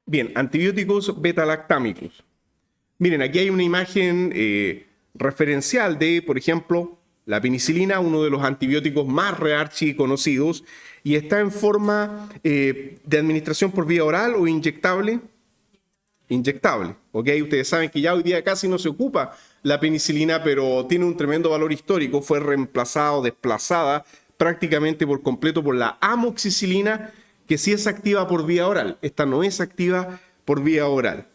Bien, antibióticos beta-lactámicos. Miren, aquí hay una imagen referencial de, por ejemplo, la penicilina, uno de los antibióticos más rearchi conocidos, y está en forma de administración por vía oral o inyectable. Inyectable, ¿ok? Ustedes saben que ya hoy día casi no se ocupa la penicilina, pero tiene un tremendo valor histórico. Fue reemplazada o desplazada prácticamente por completo por la amoxicilina, que sí es activa por vía oral. Esta no es activa por vía oral.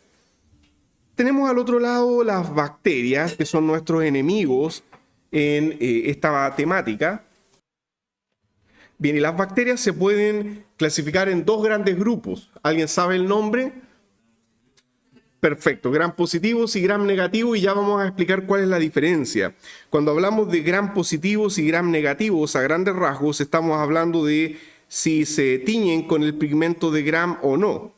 Tenemos al otro lado las bacterias, que son nuestros enemigos en esta temática. Bien, y las bacterias se pueden clasificar en dos grandes grupos. ¿Alguien sabe el nombre? Perfecto, gram positivos y gram negativos, y ya vamos a explicar cuál es la diferencia. Cuando hablamos de gram positivos y gram negativos, a grandes rasgos, estamos hablando de si se tiñen con el pigmento de gram o no.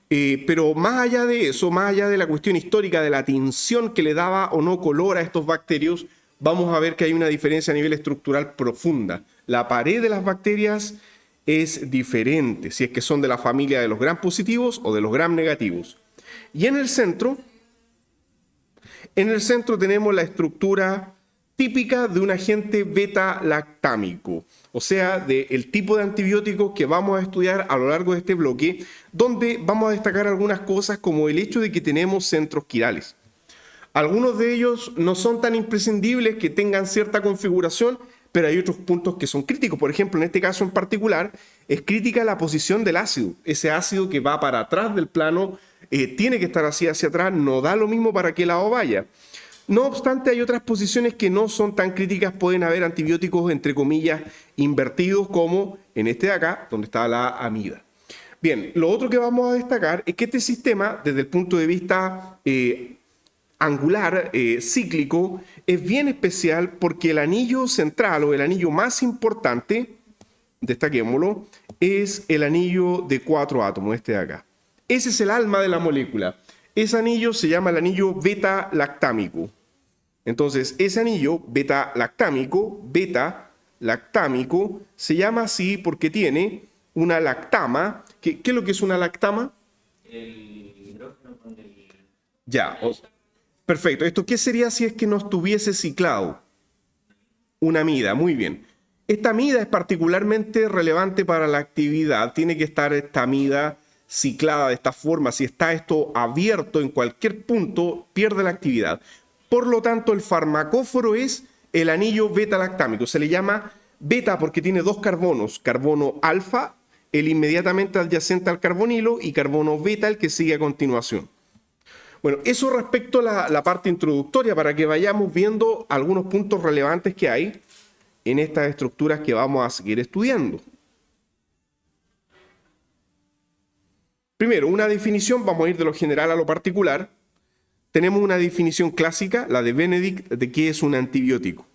Pero más allá de eso, más allá de la cuestión histórica de la tinción que le daba o no color a estos bacterios, vamos a ver que hay una diferencia a nivel estructural profunda. La pared de las bacterias es diferente, si es que son de la familia de los gram positivos o de los gram negativos. Y en el centro tenemos la estructura típica de un agente beta-lactámico, o sea, del tipo de antibióticos que vamos a estudiar a lo largo de este bloque, donde vamos a destacar algunas cosas como el hecho de que tenemos centros quirales. Algunos de ellos no son tan imprescindibles que tengan cierta configuración, pero hay otros puntos que son críticos. Por ejemplo, en este caso en particular, es crítica la posición del ácido. Ese ácido que va para atrás del plano tiene que estar así hacia atrás, no da lo mismo para qué lado vaya. No obstante, hay otras posiciones que no son tan críticas. Pueden haber antibióticos, entre comillas, invertidos, como en este de acá, donde está la amida. Bien, lo otro que vamos a destacar es que este sistema, desde el punto de vista angular, cíclico, es bien especial porque el anillo central o el anillo más importante, destaquémoslo, es el anillo de 4 átomos, este de acá. Ese es el alma de la molécula. Ese anillo se llama el anillo beta-lactámico. Entonces, ese anillo beta-lactámico, se llama así porque tiene una lactama. ¿Qué es lo que es una lactama? El hidrógeno con el... Ya, perfecto. ¿Esto qué sería si es que no estuviese ciclado? Una amida, muy bien. Esta amida es particularmente relevante para la actividad. Tiene que estar esta amida ciclada de esta forma. Si está esto abierto en cualquier punto, pierde la actividad. Por lo tanto, el farmacóforo es el anillo beta-lactámico. Se le llama beta porque tiene dos carbonos. Carbono alfa, el inmediatamente adyacente al carbonilo, y carbono beta, el que sigue a continuación. Bueno, eso respecto a la parte introductoria, para que vayamos viendo algunos puntos relevantes que hay en estas estructuras que vamos a seguir estudiando. Primero, una definición, vamos a ir de lo general a lo particular. Tenemos una definición clásica, la de Benedict, de qué es un antibiótico.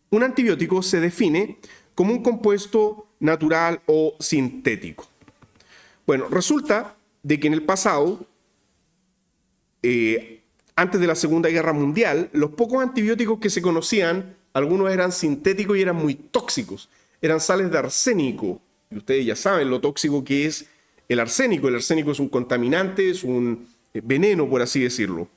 Un antibiótico se define como un compuesto natural o sintético. Bueno, resulta de que en el pasado, antes de la Segunda Guerra Mundial, los pocos antibióticos que se conocían, algunos eran sintéticos y eran muy tóxicos. Eran sales de arsénico. Y ustedes ya saben lo tóxico que es el arsénico. El arsénico es un contaminante, es un veneno, por así decirlo.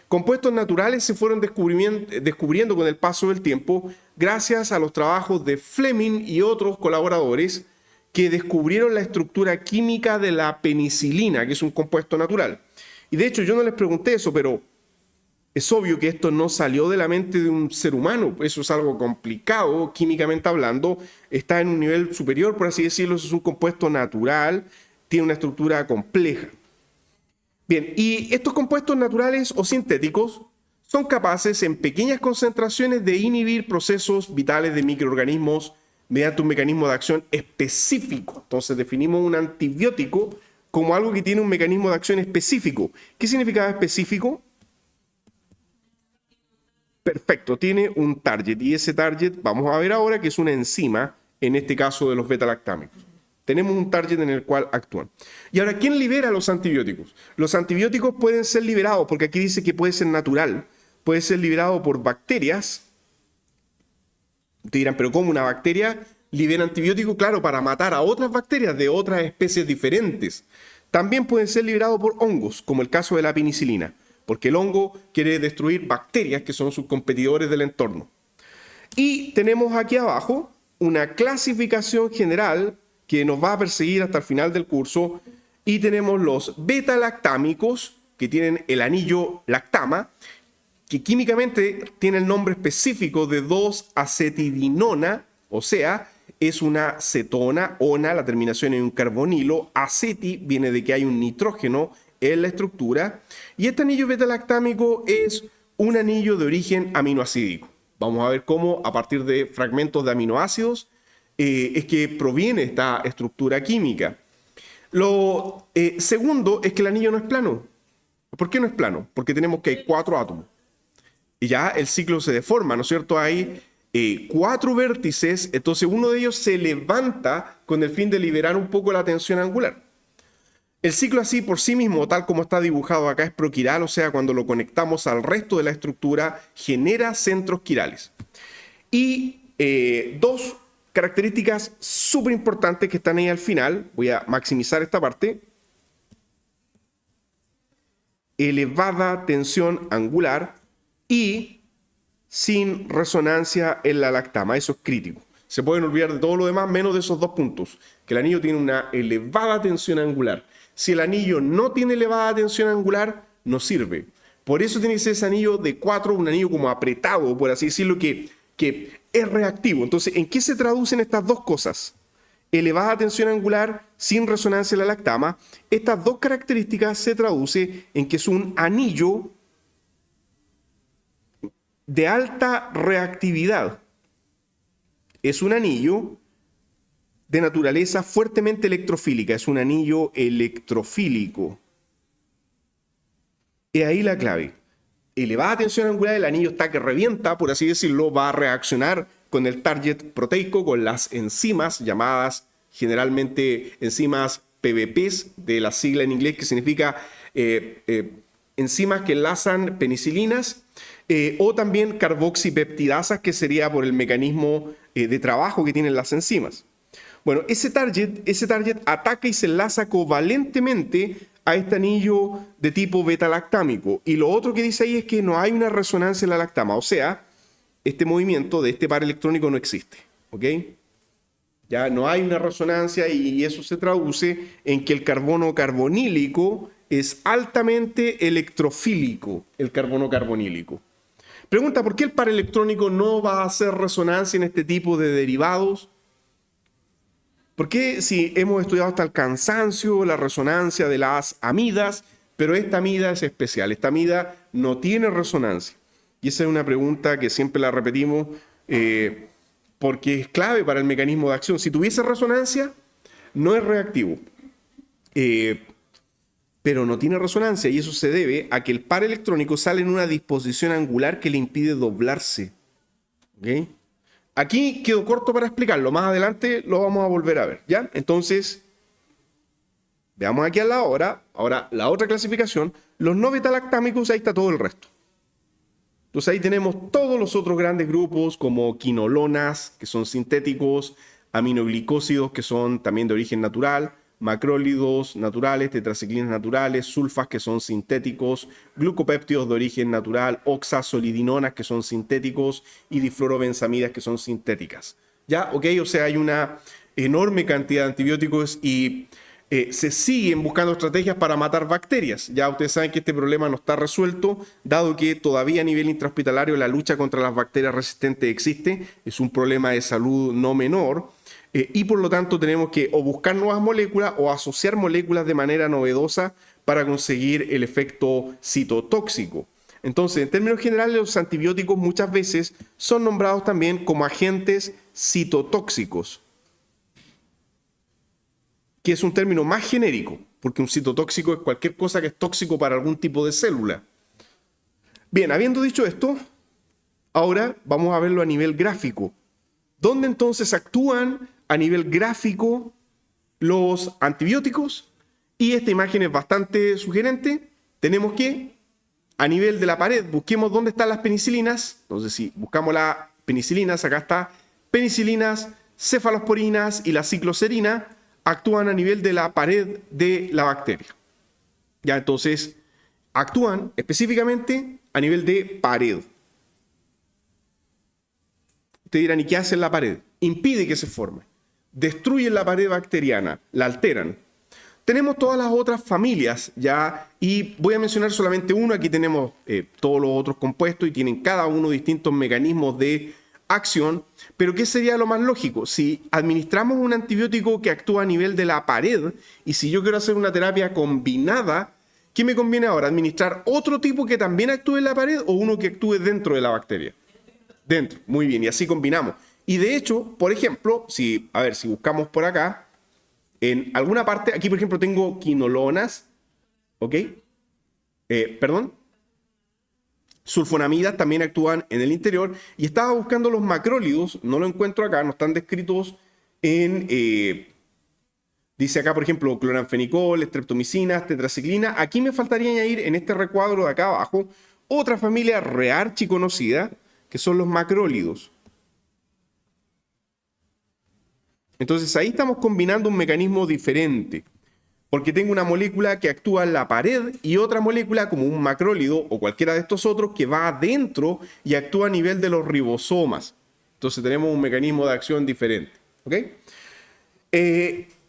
Compuestos naturales se fueron descubriendo con el paso del tiempo gracias a los trabajos de Fleming y otros colaboradores que descubrieron la estructura química de la penicilina, que es un compuesto natural. Y de hecho yo no les pregunté eso, pero es obvio que esto no salió de la mente de un ser humano. Eso es algo complicado, químicamente hablando. Está en un nivel superior, por así decirlo. Eso es un compuesto natural, tiene una estructura compleja. Bien, y estos compuestos naturales o sintéticos son capaces en pequeñas concentraciones de inhibir procesos vitales de microorganismos mediante un mecanismo de acción específico. Entonces definimos un antibiótico como algo que tiene un mecanismo de acción específico. ¿Qué significa específico? Perfecto, tiene un target, y ese target vamos a ver ahora que es una enzima, en este caso de los beta-lactámicos. Tenemos un target en el cual actúan. Y ahora, ¿quién libera los antibióticos? Los antibióticos pueden ser liberados, porque aquí dice que puede ser natural, puede ser liberado por bacterias. Te dirán, ¿pero cómo una bacteria libera antibióticos? Claro, para matar a otras bacterias de otras especies diferentes. también pueden ser liberados por hongos, como el caso de la penicilina, porque el hongo quiere destruir bacterias que son sus competidores del entorno. Y tenemos aquí abajo una clasificación general que nos va a perseguir hasta el final del curso, y tenemos los beta-lactámicos, que tienen el anillo lactama, que químicamente tiene el nombre específico de 2-acetidinona, o sea, es una cetona, ona, la terminación en un carbonilo, aceti viene de que hay un nitrógeno en la estructura, y este anillo beta-lactámico es un anillo de origen aminoacídico. Vamos a ver cómo a partir de fragmentos de aminoácidos es que proviene esta estructura química. Lo segundo es que el anillo no es plano. ¿Por qué no es plano? Porque tenemos que hay 4 átomos. Y ya el ciclo se deforma, ¿no es cierto? Hay 4 vértices, entonces uno de ellos se levanta con el fin de liberar un poco la tensión angular. El ciclo así por sí mismo, tal como está dibujado acá, es proquiral, o sea, cuando lo conectamos al resto de la estructura, genera centros quirales. Y 2 características súper importantes que están ahí al final, voy a maximizar esta parte. Elevada tensión angular y sin resonancia en la lactama, eso es crítico. Se pueden olvidar de todo lo demás menos de esos 2 puntos, que el anillo tiene una elevada tensión angular. Si el anillo no tiene elevada tensión angular, no sirve. Por eso tiene que ser ese anillo de 4, un anillo como apretado, por así decirlo, que es reactivo. Entonces, ¿en qué se traducen estas 2 cosas? Elevada tensión angular sin resonancia en la lactama. Estas 2 características se traducen en que es un anillo de alta reactividad. Es un anillo de naturaleza fuertemente electrofílica, es un anillo electrofílico. Y ahí la clave. Elevada tensión angular, el anillo está que revienta, por así decirlo, va a reaccionar con el target proteico, con las enzimas llamadas generalmente enzimas PBPs, de la sigla en inglés que significa enzimas que enlazan penicilinas, o también carboxipeptidasas, que sería por el mecanismo de trabajo que tienen las enzimas. Bueno, ese target ataca y se enlaza covalentemente a este anillo de tipo beta-lactámico. Y lo otro que dice ahí es que no hay una resonancia en la lactama, o sea, este movimiento de este par electrónico no existe, ¿ok? Ya no hay una resonancia y eso se traduce en que el carbono carbonílico es altamente electrofílico, el carbono carbonílico. Pregunta, ¿por qué el par electrónico no va a hacer resonancia en este tipo de derivados? ¿Por qué si hemos estudiado hasta el cansancio la resonancia de las amidas, pero esta amida es especial? Esta amida no tiene resonancia. Y esa es una pregunta que siempre la repetimos porque es clave para el mecanismo de acción. Si tuviese resonancia, no es reactivo. Pero no tiene resonancia y eso se debe a que el par electrónico sale en una disposición angular que le impide doblarse. ¿Ok? Aquí quedo corto para explicarlo. Más adelante lo vamos a volver a ver, ¿ya? Entonces, veamos aquí a la hora. Ahora, la otra clasificación, los no beta-lactámicos, ahí está todo el resto. Entonces ahí tenemos todos los otros grandes grupos como quinolonas, que son sintéticos, aminoglicósidos, que son también de origen natural, macrólidos naturales, tetraciclinas naturales, sulfas, que son sintéticos, glucopéptidos de origen natural, oxasolidinonas, que son sintéticos, y difluorobenzamidas, que son sintéticas. ¿Ya? ¿Ok? O sea, hay una enorme cantidad de antibióticos y se siguen buscando estrategias para matar bacterias. Ya ustedes saben que este problema no está resuelto, dado que todavía a nivel intrahospitalario la lucha contra las bacterias resistentes existe, es un problema de salud no menor, y por lo tanto tenemos que o buscar nuevas moléculas o asociar moléculas de manera novedosa para conseguir el efecto citotóxico. Entonces, en términos generales, los antibióticos muchas veces son nombrados también como agentes citotóxicos, que es un término más genérico, porque un citotóxico es cualquier cosa que es tóxico para algún tipo de célula. Bien, habiendo dicho esto, ahora vamos a verlo a nivel gráfico. ¿Dónde entonces actúan a nivel gráfico los antibióticos? Y esta imagen es bastante sugerente. Tenemos que, a nivel de la pared, busquemos dónde están las penicilinas. Entonces, si buscamos las penicilinas, acá está penicilinas, cefalosporinas y la cicloserina. actúan a nivel de la pared de la bacteria. Ya, entonces, actúan específicamente a nivel de pared. Ustedes dirán, ¿y qué hace en la pared? Impide que se forme. Destruyen la pared bacteriana, la alteran. Tenemos todas las otras familias ya, y voy a mencionar solamente uno. Aquí tenemos todos los otros compuestos y tienen cada uno distintos mecanismos de acción. Pero ¿qué sería lo más lógico? Si administramos un antibiótico que actúa a nivel de la pared y si yo quiero hacer una terapia combinada, ¿qué me conviene ahora? ¿Administrar otro tipo que también actúe en la pared o uno que actúe dentro de la bacteria? Dentro, muy bien, y así combinamos. Y de hecho, por ejemplo, si buscamos por acá, en alguna parte, aquí por ejemplo tengo quinolonas, ¿ok? Sulfonamidas también actúan en el interior, y estaba buscando los macrólidos, no lo encuentro acá, no están descritos en... dice acá, por ejemplo, cloranfenicol, streptomicinas, tetraciclina. Aquí me faltaría añadir en este recuadro de acá abajo otra familia rearchiconocida, que son los macrólidos. Entonces ahí estamos combinando un mecanismo diferente, porque tengo una molécula que actúa en la pared y otra molécula como un macrólido o cualquiera de estos otros que va adentro y actúa a nivel de los ribosomas. Entonces tenemos un mecanismo de acción diferente. ¿Ok?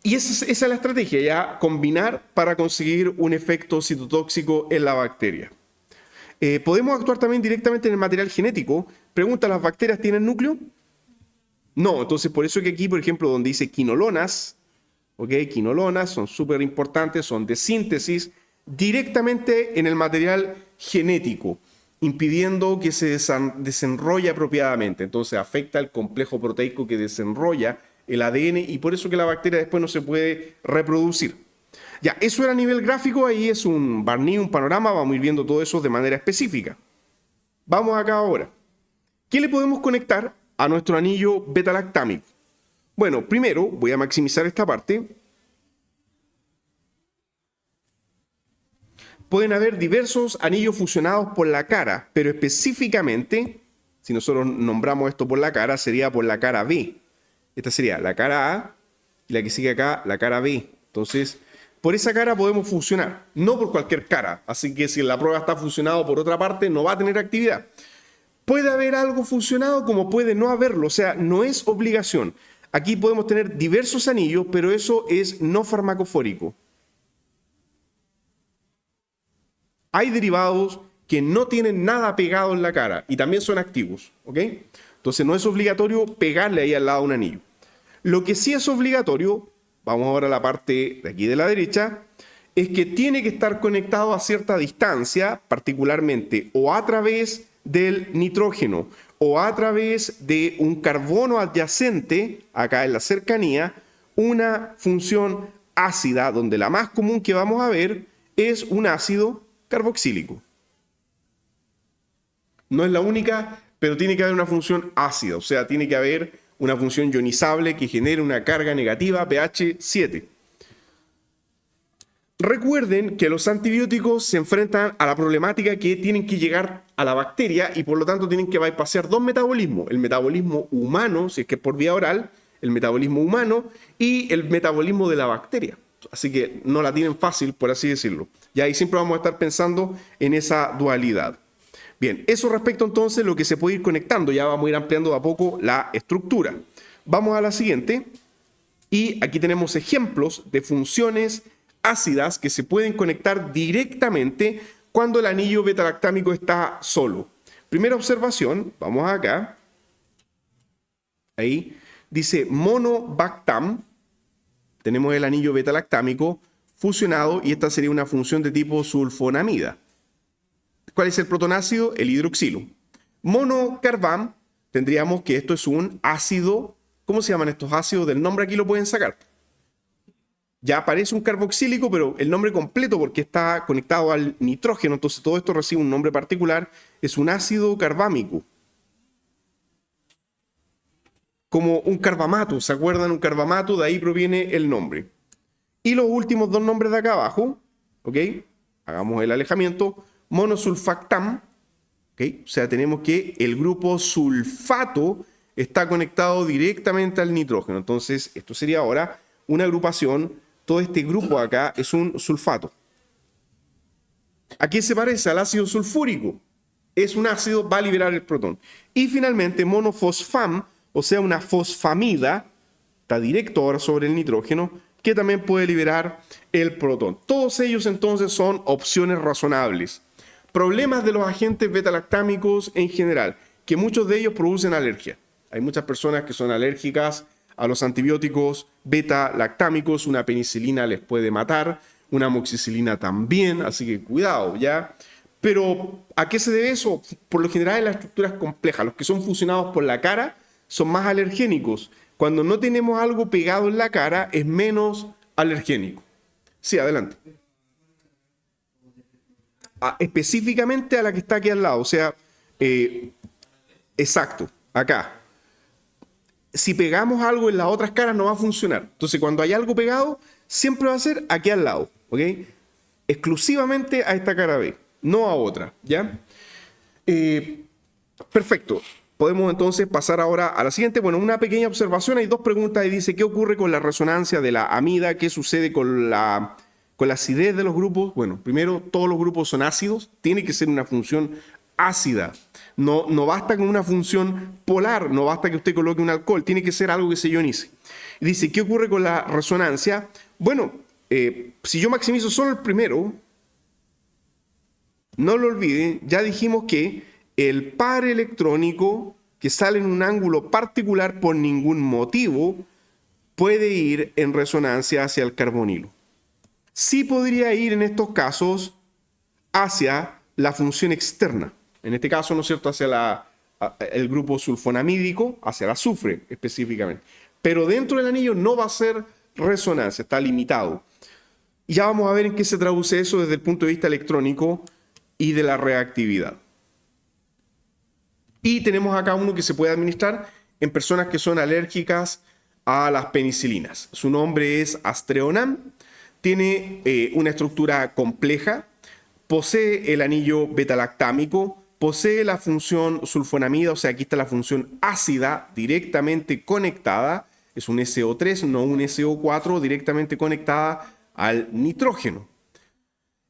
Y esa es la estrategia, ya combinar para conseguir un efecto citotóxico en la bacteria. ¿Podemos actuar también directamente en el material genético? Pregunta, ¿las bacterias tienen núcleo? No, entonces por eso que aquí, por ejemplo, donde dice quinolonas, ¿ok? Quinolonas son súper importantes, son de síntesis directamente en el material genético, impidiendo que se desenrolle apropiadamente. Entonces afecta el complejo proteico que desenrolla el ADN y por eso que la bacteria después no se puede reproducir. Ya, eso era a nivel gráfico, ahí es un barniz, un panorama, vamos a ir viendo todo eso de manera específica. Vamos acá ahora. ¿Qué le podemos conectar a nuestro anillo beta-lactámico? Bueno, primero voy a maximizar esta parte. Pueden haber diversos anillos fusionados por la cara, pero específicamente, si nosotros nombramos esto por la cara, sería por la cara B. Esta sería la cara A y la que sigue acá, la cara B. Entonces, por esa cara podemos fusionar, no por cualquier cara. Así que si la prueba está fusionado por otra parte, no va a tener actividad. Puede haber algo fusionado como puede no haberlo, o sea, no es obligación. Aquí podemos tener diversos anillos, pero eso es no farmacofórico. Hay derivados que no tienen nada pegado en la cara y también son activos, ¿ok? Entonces no es obligatorio pegarle ahí al lado un anillo. Lo que sí es obligatorio, vamos ahora a la parte de aquí de la derecha, es que tiene que estar conectado a cierta distancia, particularmente o a través del nitrógeno o a través de un carbono adyacente, acá en la cercanía, una función ácida, donde la más común que vamos a ver es un ácido carboxílico. No es la única, pero tiene que haber una función ácida, o sea, tiene que haber una función ionizable que genere una carga negativa pH 7. Recuerden que los antibióticos se enfrentan a la problemática que tienen que llegar a la bacteria y por lo tanto tienen que bypassear dos metabolismos. El metabolismo humano, si es que es por vía oral, el metabolismo humano y el metabolismo de la bacteria. Así que no la tienen fácil, por así decirlo. Y ahí siempre vamos a estar pensando en esa dualidad. Bien, eso respecto entonces a lo que se puede ir conectando. Ya vamos a ir ampliando de a poco la estructura. Vamos a la siguiente. Y aquí tenemos ejemplos de funciones ácidas que se pueden conectar directamente cuando el anillo beta-lactámico está solo. Primera observación, vamos acá. Ahí dice monobactam. Tenemos el anillo beta-lactámico fusionado y esta sería una función de tipo sulfonamida. ¿Cuál es el protonácido? El hidroxilo. Monocarbam, tendríamos que esto es un ácido. ¿Cómo se llaman estos ácidos? Del nombre aquí lo pueden sacar. Ya aparece un carboxílico, pero el nombre completo, porque está conectado al nitrógeno, entonces todo esto recibe un nombre particular, es un ácido carbámico. Como un carbamato, ¿se acuerdan? Un carbamato, de ahí proviene el nombre. Y los últimos dos nombres de acá abajo, ¿ok? Hagamos el alejamiento. Monosulfactam, ¿ok? O sea, tenemos que el grupo sulfato está conectado directamente al nitrógeno. Entonces, esto sería ahora una agrupación, todo este grupo acá es un sulfato. ¿A qué se parece? Al ácido sulfúrico. Es un ácido, va a liberar el protón. Y finalmente monofosfam, o sea, una fosfamida, está directo ahora sobre el nitrógeno, que también puede liberar el protón. Todos ellos entonces son opciones razonables. Problemas de los agentes beta-lactámicos en general, que muchos de ellos producen alergia. Hay muchas personas que son alérgicas a los antibióticos beta-lactámicos, una penicilina les puede matar, una amoxicilina también, así que cuidado, ¿ya? Pero, ¿a qué se debe eso? Por lo general en las estructuras complejas, los que son fusionados por la cara son más alergénicos. Cuando no tenemos algo pegado en la cara, es menos alergénico. Sí, adelante. Específicamente a la que está aquí al lado, o sea, exacto, acá. Si pegamos algo en las otras caras no va a funcionar. Entonces, cuando hay algo pegado, siempre va a ser aquí al lado, ¿ok? Exclusivamente a esta cara B, no a otra, ¿ya? Perfecto. Podemos entonces pasar ahora a la siguiente. Bueno, una pequeña observación. Hay dos preguntas y dice, ¿qué ocurre con la resonancia de la amida? ¿Qué sucede con la acidez de los grupos? Bueno, primero, todos los grupos son ácidos. Tiene que ser una función ácida. No basta con una función polar. No basta que usted coloque un alcohol. Tiene que ser algo que se ionice. Y dice, ¿qué ocurre con la resonancia? Bueno, si yo maximizo solo el primero, no lo olviden, ya dijimos que el par electrónico que sale en un ángulo particular por ningún motivo puede ir en resonancia hacia el carbonilo. Sí podría ir en estos casos hacia la función externa. En este caso, ¿no es cierto?, hacia el grupo sulfonamídico, hacia el azufre específicamente. Pero dentro del anillo no va a ser resonancia, está limitado. Y ya vamos a ver en qué se traduce eso desde el punto de vista electrónico y de la reactividad. Y tenemos acá uno que se puede administrar en personas que son alérgicas a las penicilinas. Su nombre es Astreonam, tiene una estructura compleja, posee el anillo beta-lactámico, posee la función sulfonamida, o sea, aquí está la función ácida directamente conectada, es un SO3, no un SO4, directamente conectada al nitrógeno.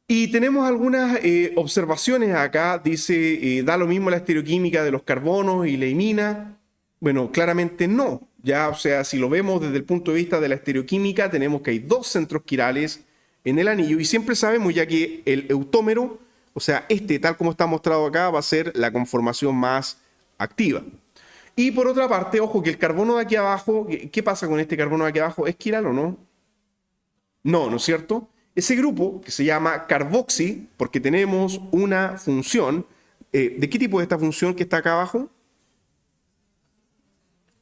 Y tenemos algunas observaciones acá. Dice, da lo mismo la estereoquímica de los carbonos y la imina. Bueno, claramente no. Ya, o sea, si lo vemos desde el punto de vista de la estereoquímica, tenemos que hay dos centros quirales en el anillo y siempre sabemos ya que el eutómero, o sea, tal como está mostrado acá, va a ser la conformación más activa. Y por otra parte, ojo, que el carbono de aquí abajo, ¿qué pasa con este carbono de aquí abajo? ¿Es quiral o no? No, ¿no es cierto? Ese grupo, que se llama carboxi, porque tenemos una función, ¿de qué tipo es esta función que está acá abajo?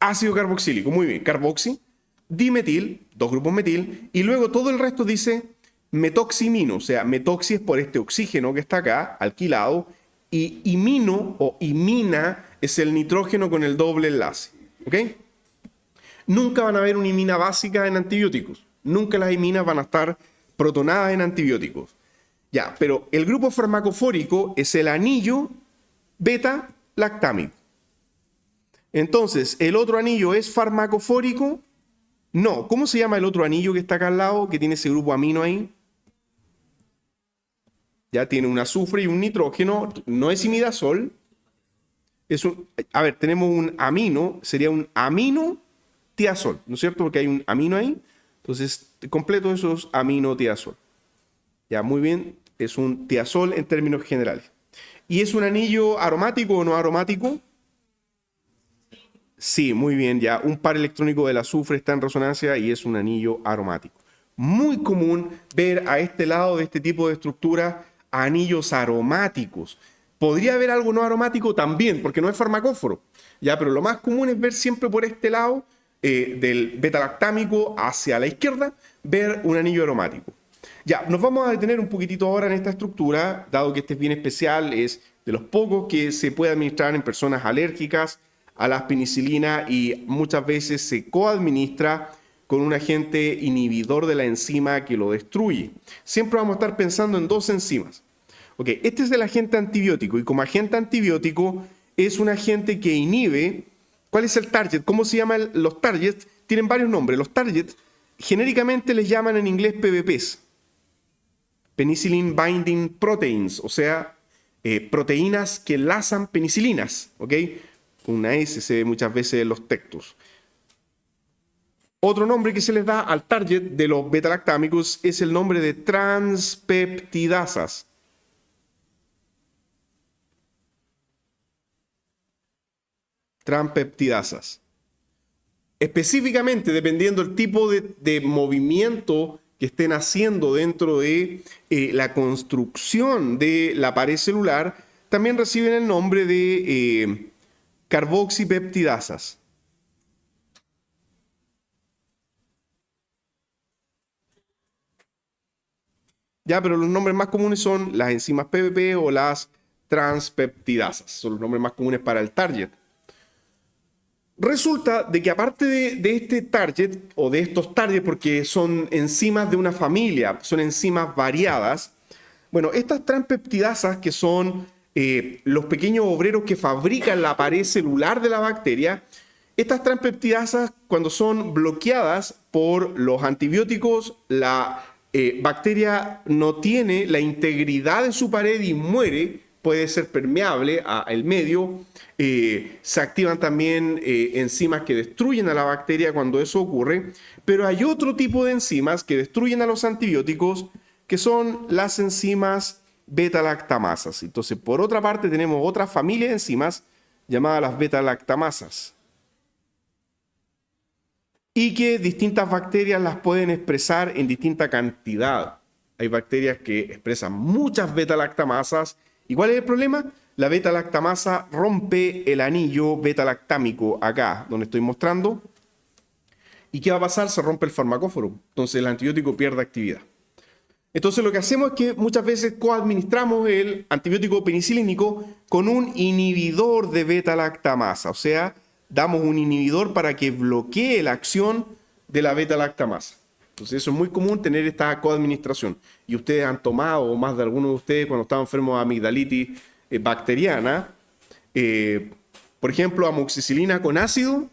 Ácido carboxílico, muy bien, carboxi, dimetil, dos grupos metil, y luego todo el resto dice metoximino, o sea, metoxi es por este oxígeno que está acá, alquilado, y imino o imina es el nitrógeno con el doble enlace, ¿ok? Nunca van a haber una imina básica en antibióticos, nunca las iminas van a estar protonadas en antibióticos. Ya, pero el grupo farmacofórico es el anillo beta-lactámico. Entonces, ¿el otro anillo es farmacofórico? No. ¿Cómo se llama el otro anillo que está acá al lado, que tiene ese grupo amino ahí? Ya tiene un azufre y un nitrógeno. No es imidazol. Tenemos un amino, sería un aminotiazol, ¿no es cierto? Porque hay un amino ahí. Entonces, completo eso es aminotiazol. Ya, muy bien, es un tiazol en términos generales. ¿Y es un anillo aromático o no aromático? Sí, muy bien, ya. Un par electrónico del azufre está en resonancia y es un anillo aromático. Muy común ver a este lado de este tipo de estructura anillos aromáticos. ¿Podría haber algo no aromático? También, porque no es farmacóforo. Ya, pero lo más común es ver siempre por este lado del beta-lactámico hacia la izquierda, ver un anillo aromático. Ya, nos vamos a detener un poquitito ahora en esta estructura, dado que este es bien especial, es de los pocos que se puede administrar en personas alérgicas a la penicilina y muchas veces se coadministra con un agente inhibidor de la enzima que lo destruye. Siempre vamos a estar pensando en dos enzimas. Ok, este es el agente antibiótico y como agente antibiótico es un agente que inhibe. ¿Cuál es el target? ¿Cómo se llaman los targets? Tienen varios nombres. Los targets genéricamente les llaman en inglés PBPs, Penicillin Binding Proteins, o sea, proteínas que enlazan penicilinas, ¿ok? Con una S se ve muchas veces en los textos. Otro nombre que se les da al target de los beta-lactámicos es el nombre de transpeptidasas. Transpeptidasas. Específicamente, dependiendo del tipo de movimiento que estén haciendo dentro de la construcción de la pared celular, también reciben el nombre de carboxipeptidasas. Ya, pero los nombres más comunes son las enzimas PBP o las transpeptidasas. Son los nombres más comunes para el target. Resulta de que aparte de este target, o de estos targets, porque son enzimas de una familia, son enzimas variadas, bueno, estas transpeptidasas, que son los pequeños obreros que fabrican la pared celular de la bacteria, estas transpeptidasas, cuando son bloqueadas por los antibióticos, la bacteria no tiene la integridad de su pared y muere, puede ser permeable al medio. Se activan también enzimas que destruyen a la bacteria cuando eso ocurre, pero hay otro tipo de enzimas que destruyen a los antibióticos, que son las enzimas beta-lactamasas. Entonces, por otra parte, tenemos otra familia de enzimas llamadas las beta-lactamasas, y que distintas bacterias las pueden expresar en distinta cantidad. Hay bacterias que expresan muchas beta-lactamasas. ¿Y cuál es el problema? La beta-lactamasa rompe el anillo beta-lactámico acá, donde estoy mostrando. ¿Y qué va a pasar? Se rompe el farmacóforo. Entonces el antibiótico pierde actividad. Entonces lo que hacemos es que muchas veces coadministramos el antibiótico penicilínico con un inhibidor de beta-lactamasa. O sea, damos un inhibidor para que bloquee la acción de la beta-lactamasa. Entonces eso es muy común, tener esta coadministración. Y ustedes han tomado, o más de algunos de ustedes, cuando estaban enfermos de amigdalitis bacteriana, por ejemplo, amoxicilina con ácido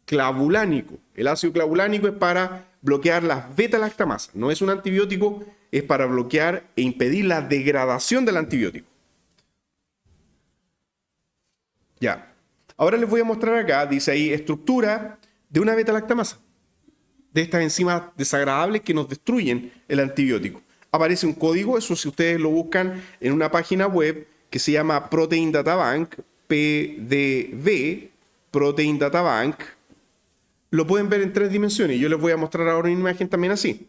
clavulánico. El ácido clavulánico es para bloquear las beta-lactamasas. No es un antibiótico, es para bloquear e impedir la degradación del antibiótico. Ya. Ahora les voy a mostrar acá, dice ahí, estructura de una beta-lactamasa, de estas enzimas desagradables que nos destruyen el antibiótico. Aparece un código, eso si ustedes lo buscan en una página web que se llama Protein Data Bank, PDV, Protein Data Bank. Lo pueden ver en 3 dimensiones. Yo les voy a mostrar ahora una imagen también así.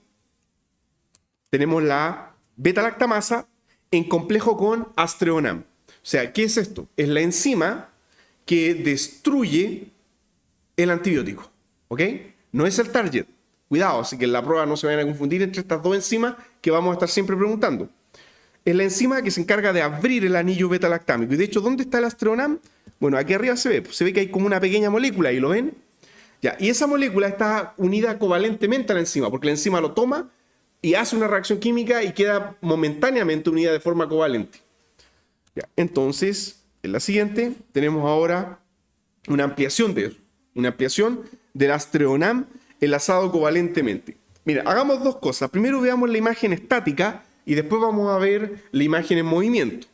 Tenemos la beta-lactamasa en complejo con Astreonam. O sea, ¿qué es esto? Es la enzima que destruye el antibiótico, ¿ok? No es el target. Cuidado, así que en la prueba no se vayan a confundir entre estas dos enzimas que vamos a estar siempre preguntando. Es la enzima que se encarga de abrir el anillo beta-lactámico. Y de hecho, ¿dónde está el Astreonam? Bueno, aquí arriba se ve que hay como una pequeña molécula, ¿y lo ven? Ya, y esa molécula está unida covalentemente a la enzima, porque la enzima lo toma y hace una reacción química y queda momentáneamente unida de forma covalente. Ya, entonces, en la siguiente tenemos ahora una ampliación de eso, una ampliación del Astreonam enlazado covalentemente. Mira, hagamos dos cosas. Primero veamos la imagen estática y después vamos a ver la imagen en movimiento.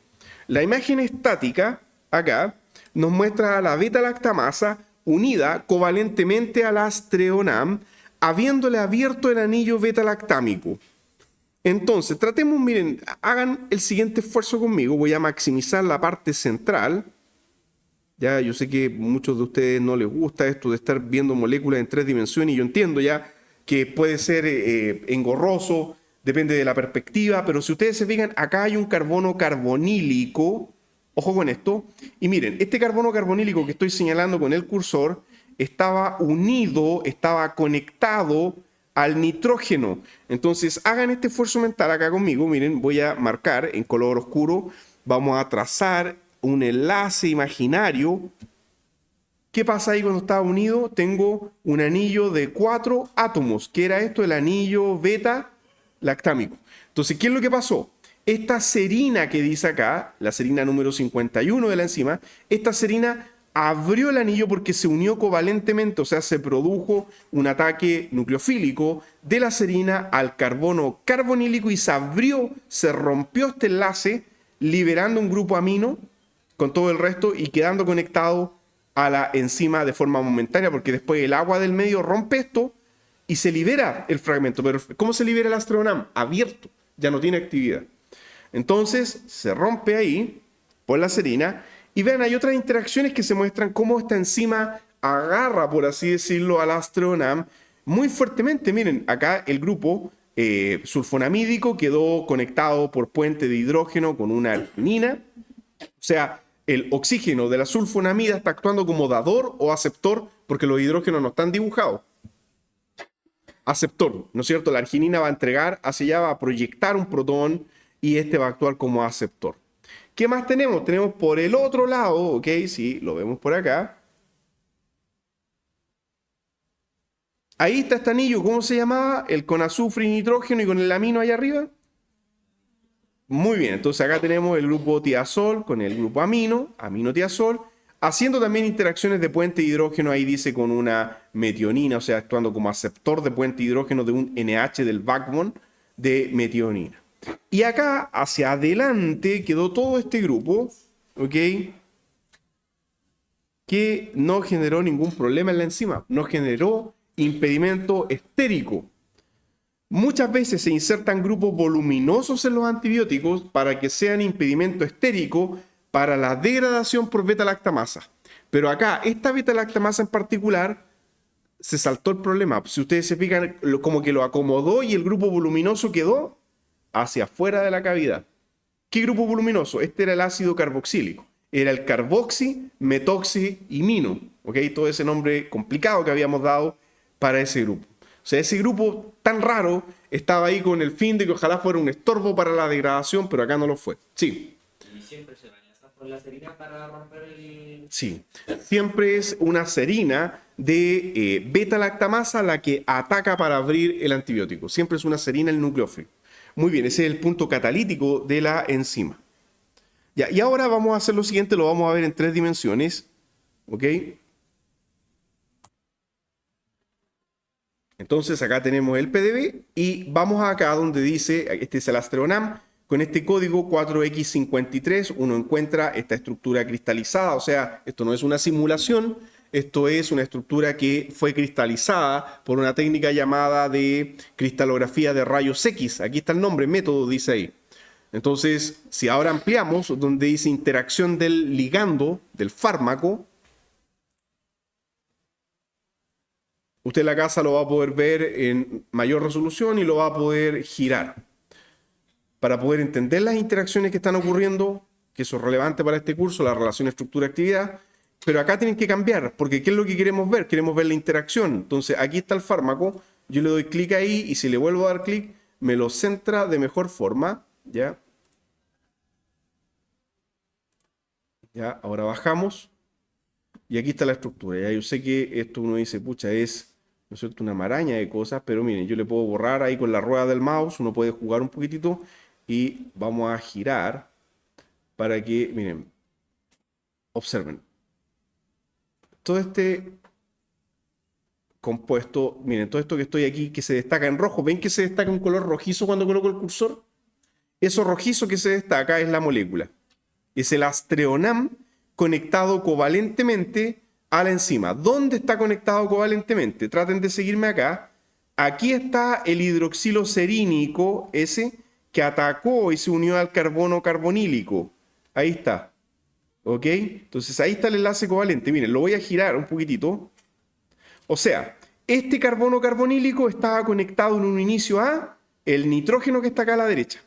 La imagen estática, acá, nos muestra a la beta-lactamasa unida covalentemente al Astreonam, habiéndole abierto el anillo beta-lactámico. Entonces, tratemos, miren, hagan el siguiente esfuerzo conmigo. Voy a maximizar la parte central. Ya, yo sé que a muchos de ustedes no les gusta esto de estar viendo moléculas en 3 dimensiones y yo entiendo ya que puede ser engorroso, depende de la perspectiva, pero si ustedes se fijan, acá hay un carbono carbonílico. Ojo con esto. Y miren, este carbono carbonílico que estoy señalando con el cursor estaba unido, estaba conectado al nitrógeno. Entonces, hagan este esfuerzo mental acá conmigo. Miren, voy a marcar en color oscuro. Vamos a trazar un enlace imaginario. ¿Qué pasa ahí cuando está unido? Tengo un anillo de 4 átomos. ¿Qué era esto? El anillo beta-lactámico. Entonces, ¿qué es lo que pasó? Esta serina que dice acá, la serina número 51 de la enzima, esta serina abrió el anillo porque se unió covalentemente, o sea, se produjo un ataque nucleofílico de la serina al carbono carbonílico y se abrió, se rompió este enlace, liberando un grupo amino con todo el resto y quedando conectado a la enzima de forma momentánea, porque después el agua del medio rompe esto y se libera el fragmento. Pero ¿cómo se libera el astronam? Abierto, ya no tiene actividad. Entonces se rompe ahí por la serina. Y vean, hay otras interacciones que se muestran cómo esta enzima agarra, por así decirlo, al astronam muy fuertemente. Miren, acá el grupo sulfonamídico quedó conectado por puente de hidrógeno con una arginina. O sea, el oxígeno de la sulfonamida está actuando como dador o aceptor porque los hidrógenos no están dibujados. Aceptor, ¿no es cierto? La arginina va a entregar, hacia allá va a proyectar un protón y este va a actuar como aceptor. ¿Qué más tenemos? Tenemos por el otro lado, ¿ok? Sí, lo vemos por acá. Ahí está este anillo, ¿cómo se llamaba? El con azufre y nitrógeno y con el amino allá arriba. Muy bien, entonces acá tenemos el grupo tiazol con el grupo amino, aminotiazol, haciendo también interacciones de puente de hidrógeno, ahí dice con una metionina, o sea, actuando como aceptor de puente de hidrógeno de un NH del backbone de metionina. Y acá, hacia adelante, quedó todo este grupo, ¿ok? Que no generó ningún problema en la enzima, no generó impedimento estérico. Muchas veces se insertan grupos voluminosos en los antibióticos para que sean impedimento estérico para la degradación por beta-lactamasa. Pero acá, esta beta-lactamasa en particular, se saltó el problema. Si ustedes se fijan, como que lo acomodó y el grupo voluminoso quedó hacia afuera de la cavidad. ¿Qué grupo voluminoso? Este era el ácido carboxílico. Era el carboxi, metoxi y mino. ¿Ok? Todo ese nombre complicado que habíamos dado para ese grupo. O sea, ese grupo tan raro estaba ahí con el fin de que ojalá fuera un estorbo para la degradación, pero acá no lo fue. Sí. Y siempre se realiza con la serina para romper el... Sí. Siempre es una serina de beta-lactamasa la que ataca para abrir el antibiótico. Siempre es una serina el nucleófilo. Muy bien, ese es el punto catalítico de la enzima. Ya, y ahora vamos a hacer lo siguiente, lo vamos a ver en 3 dimensiones. ¿Ok? Entonces acá tenemos el PDB y vamos acá donde dice, este es el astronam, con este código 4X53 uno encuentra esta estructura cristalizada, o sea, esto no es una simulación, esto es una estructura que fue cristalizada por una técnica llamada de cristalografía de rayos X. Aquí está el nombre, método, dice ahí. Entonces, si ahora ampliamos, donde dice interacción del ligando, del fármaco, usted en la casa lo va a poder ver en mayor resolución y lo va a poder girar. Para poder entender las interacciones que están ocurriendo, que eso es relevante para este curso, la relación estructura-actividad, pero acá tienen que cambiar, porque ¿qué es lo que queremos ver? Queremos ver la interacción. Entonces, aquí está el fármaco, yo le doy clic ahí y si le vuelvo a dar clic, me lo centra de mejor forma, ¿ya? Ya, ahora bajamos y aquí está la estructura. Ya yo sé que esto uno dice, pucha, es, ¿no es cierto?, una maraña de cosas, pero miren, yo le puedo borrar ahí con la rueda del mouse, uno puede jugar un poquitito y vamos a girar para que, miren, observen. Todo este compuesto, miren, todo esto que estoy aquí que se destaca en rojo, ¿ven que se destaca un color rojizo cuando coloco el cursor? Eso rojizo que se destaca es la molécula. Es el astreonam conectado covalentemente a la enzima. ¿Dónde está conectado covalentemente? Traten de seguirme acá. Aquí está el hidroxilo serínico, ese que atacó y se unió al carbono carbonílico. Ahí está. ¿Ok? Entonces ahí está el enlace covalente. Miren, lo voy a girar un poquitito. O sea, este carbono carbonílico estaba conectado en un inicio a el nitrógeno que está acá a la derecha.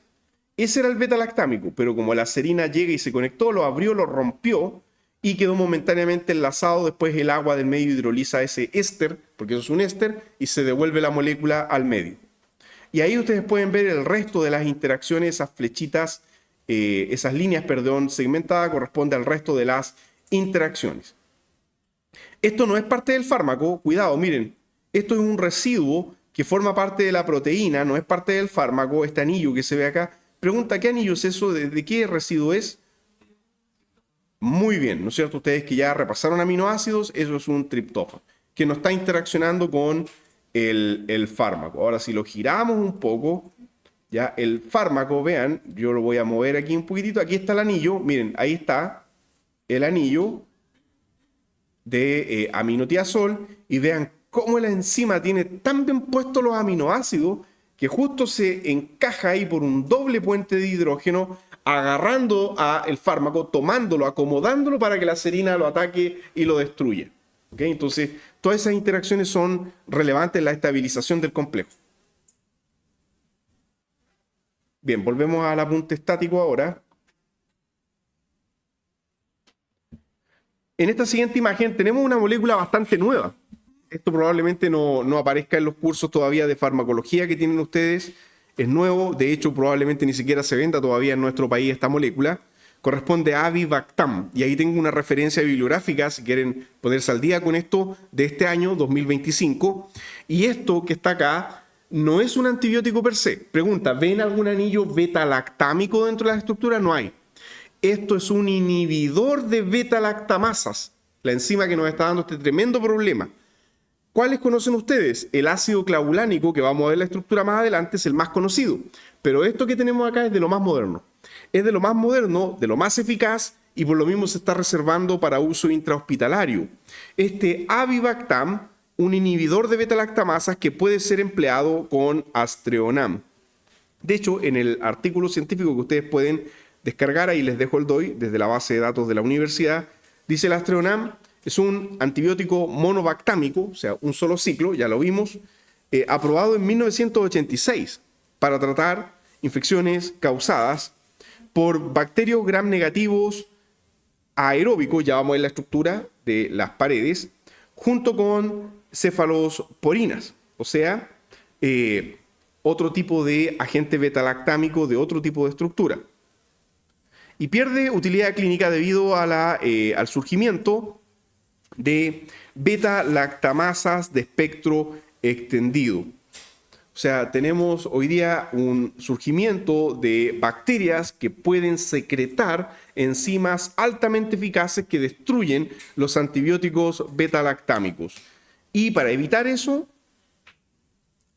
Ese era el beta-lactámico, pero como la serina llega y se conectó, lo abrió, lo rompió y quedó momentáneamente enlazado. Después el agua del medio hidroliza ese éster, porque eso es un éster, y se devuelve la molécula al medio. Y ahí ustedes pueden ver el resto de las interacciones, esas flechitas, esas líneas, perdón, segmentadas, corresponde al resto de las interacciones. Esto no es parte del fármaco, cuidado, miren, esto es un residuo que forma parte de la proteína, no es parte del fármaco, este anillo que se ve acá. Pregunta, ¿qué anillo es eso? ¿De qué residuo es? Muy bien, ¿no es cierto? Ustedes que ya repasaron aminoácidos, eso es un triptófano, que no está interaccionando con el fármaco. Ahora, si lo giramos un poco, ya el fármaco, vean, yo lo voy a mover aquí un poquitito, aquí está el anillo, miren, ahí está el anillo de aminotiazol, y vean cómo la enzima tiene tan bien puestos los aminoácidos que justo se encaja ahí por un doble puente de hidrógeno, agarrando al fármaco, tomándolo, acomodándolo para que la serina lo ataque y lo destruya. ¿Okay? Entonces, todas esas interacciones son relevantes en la estabilización del complejo. Bien, volvemos al apunte estático ahora. En esta siguiente imagen tenemos una molécula bastante nueva. Esto probablemente no aparezca en los cursos todavía de farmacología que tienen ustedes. Es nuevo, de hecho probablemente ni siquiera se venda todavía en nuestro país esta molécula. Corresponde a Avibactam, y ahí tengo una referencia bibliográfica, si quieren ponerse al día con esto, de este año 2025. Y esto que está acá no es un antibiótico per se. Pregunta, ¿ven algún anillo beta-lactámico dentro de la estructura? No hay. Esto es un inhibidor de beta-lactamasas, la enzima que nos está dando este tremendo problema. ¿Cuáles conocen ustedes? El ácido clavulánico, que vamos a ver la estructura más adelante, es el más conocido. Pero esto que tenemos acá es de lo más moderno. Es de lo más moderno, de lo más eficaz, y por lo mismo se está reservando para uso intrahospitalario. Este Avibactam, un inhibidor de beta-lactamasas que puede ser empleado con Astreonam. De hecho, en el artículo científico que ustedes pueden descargar, ahí les dejo el DOI, desde la base de datos de la universidad, dice el Astreonam es un antibiótico monovactámico, o sea, un solo ciclo, ya lo vimos, aprobado en 1986 para tratar infecciones causadas por bacterios gram negativos aeróbicos, ya vamos a ver la estructura de las paredes, junto con cefalosporinas, o sea, otro tipo de agente beta-lactámico de otro tipo de estructura. Y pierde utilidad clínica debido a al surgimiento de beta-lactamasas de espectro extendido. O sea, tenemos hoy día un surgimiento de bacterias que pueden secretar enzimas altamente eficaces que destruyen los antibióticos beta-lactámicos. Y para evitar eso,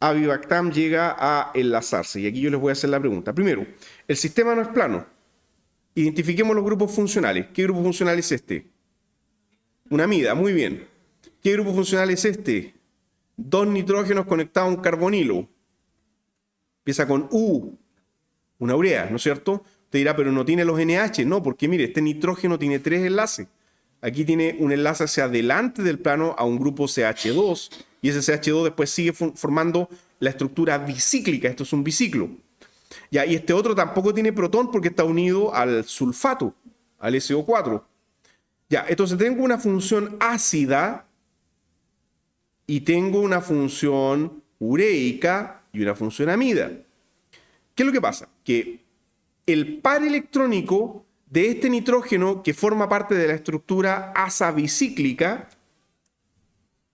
Avibactam llega a enlazarse. Y aquí yo les voy a hacer la pregunta. Primero, el sistema no es plano. Identifiquemos los grupos funcionales. ¿Qué grupo funcional es este? Una amida, muy bien. ¿Qué grupo funcional es este? Dos nitrógenos conectados a un carbonilo. Empieza con U, una urea, ¿no es cierto? Te dirá, pero no tiene los NH. No, porque mire, este nitrógeno tiene 3 enlaces. Aquí tiene un enlace hacia adelante del plano a un grupo CH2, y ese CH2 después sigue formando la estructura bicíclica. Esto es un biciclo. Ya, y este otro tampoco tiene protón porque está unido al sulfato, al SO4. Ya, entonces tengo una función ácida y tengo una función ureica y una función amida. ¿Qué es lo que pasa? Que el par electrónico de este nitrógeno que forma parte de la estructura asa bicíclica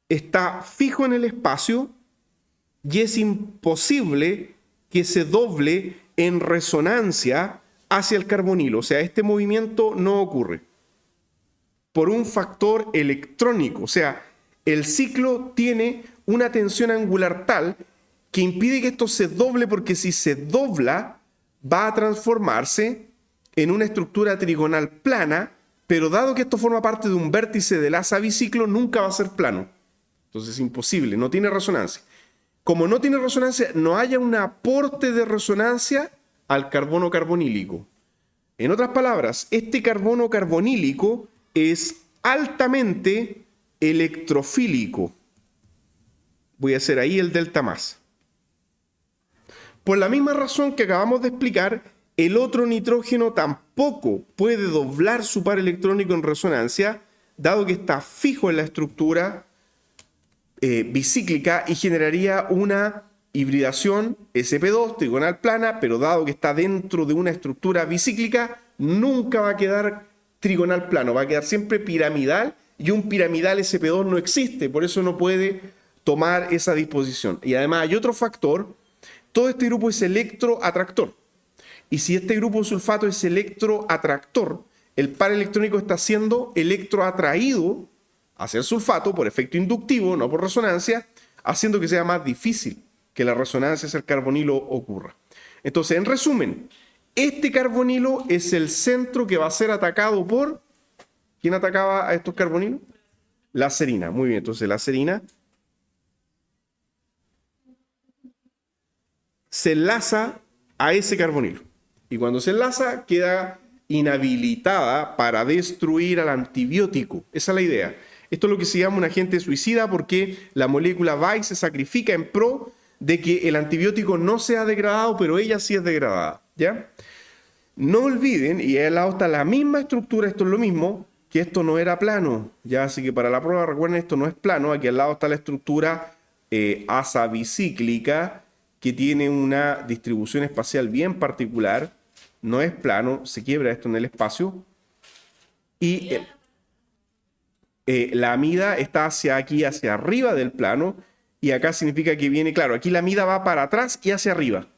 está fijo en el espacio y es imposible que se doble en resonancia hacia el carbonilo. O sea, este movimiento no ocurre por un factor electrónico. O sea, el ciclo tiene una tensión angular tal que impide que esto se doble, porque si se dobla va a transformarse en una estructura trigonal plana, pero dado que esto forma parte de un vértice del asa biciclo, nunca va a ser plano. Entonces es imposible, no tiene resonancia. Como no tiene resonancia, no haya un aporte de resonancia al carbono carbonílico. En otras palabras, este carbono carbonílico es altamente electrofílico. Voy a hacer ahí el delta más. Por la misma razón que acabamos de explicar, el otro nitrógeno tampoco puede doblar su par electrónico en resonancia, dado que está fijo en la estructura bicíclica, y generaría una hibridación sp2 trigonal plana, pero dado que está dentro de una estructura bicíclica, nunca va a quedar trigonal plano, va a quedar siempre piramidal, y un piramidal sp2 no existe, por eso no puede tomar esa disposición. Y además hay otro factor: todo este grupo es electroatractor, y si este grupo sulfato es electroatractor, el par electrónico está siendo electroatraído hacia el sulfato por efecto inductivo, no por resonancia, haciendo que sea más difícil que la resonancia hacia el carbonilo ocurra. Entonces, en resumen, este carbonilo es el centro que va a ser atacado por... ¿Quién atacaba a estos carbonilos? La serina. Muy bien, entonces la serina se enlaza a ese carbonilo. Y cuando se enlaza, queda inhabilitada para destruir al antibiótico. Esa es la idea. Esto es lo que se llama un agente suicida porque la molécula va y se sacrifica en pro de que el antibiótico no sea degradado, pero ella sí es degradada. ¿Ya? No olviden, y al lado está la misma estructura, esto es lo mismo, que esto no era plano. ¿Ya? Así que para la prueba, recuerden, esto no es plano. Aquí al lado está la estructura asa bicíclica, que tiene una distribución espacial bien particular. No es plano, se quiebra esto en el espacio. Y la amida está hacia aquí, hacia arriba del plano. Y acá significa que viene, claro, aquí la amida va para atrás y hacia arriba.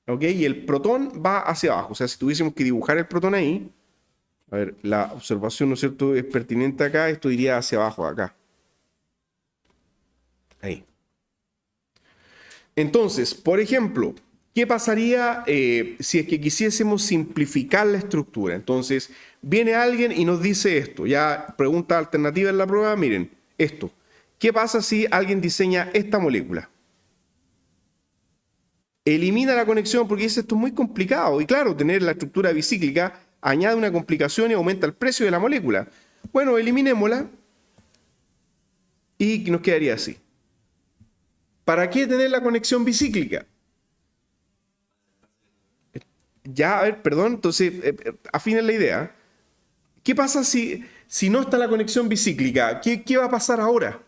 ¿Ok? Y el protón va hacia abajo. O sea, si tuviésemos que dibujar el protón ahí, a ver, la observación, ¿no es cierto?, es pertinente acá. Esto iría hacia abajo, acá. Ahí. Entonces, por ejemplo, ¿qué pasaría si es que quisiésemos simplificar la estructura? Entonces, viene alguien y nos dice esto. Ya, pregunta alternativa en la prueba, miren, esto. ¿Qué pasa si alguien diseña esta molécula? Elimina la conexión porque dice esto es muy complicado. Y claro, tener la estructura bicíclica añade una complicación y aumenta el precio de la molécula. Bueno, eliminémosla y nos quedaría así. ¿Para qué tener la conexión bicíclica? Ya, a ver, perdón, entonces, afinen la idea. ¿Qué pasa si no está la conexión bicíclica? ¿Qué va a pasar ahora?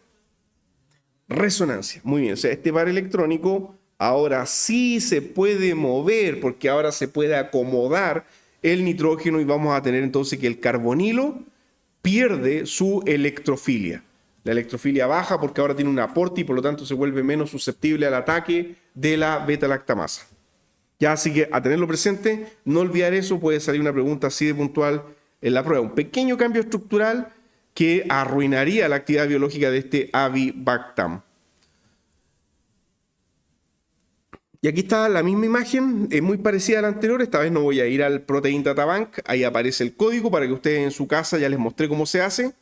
Resonancia. Muy bien, o sea, este par electrónico ahora sí se puede mover porque ahora se puede acomodar el nitrógeno y vamos a tener entonces que el carbonilo pierde su electrofilia. La electrofilia baja porque ahora tiene un aporte y por lo tanto se vuelve menos susceptible al ataque de la beta-lactamasa. Ya, así que a tenerlo presente, no olvidar eso, puede salir una pregunta así de puntual en la prueba. Un pequeño cambio estructural que arruinaría la actividad biológica de este avibactam. Y aquí está la misma imagen, es muy parecida a la anterior. Esta vez no voy a ir al Protein Data Bank, ahí aparece el código para que ustedes en su casa, ya les mostré cómo se hace,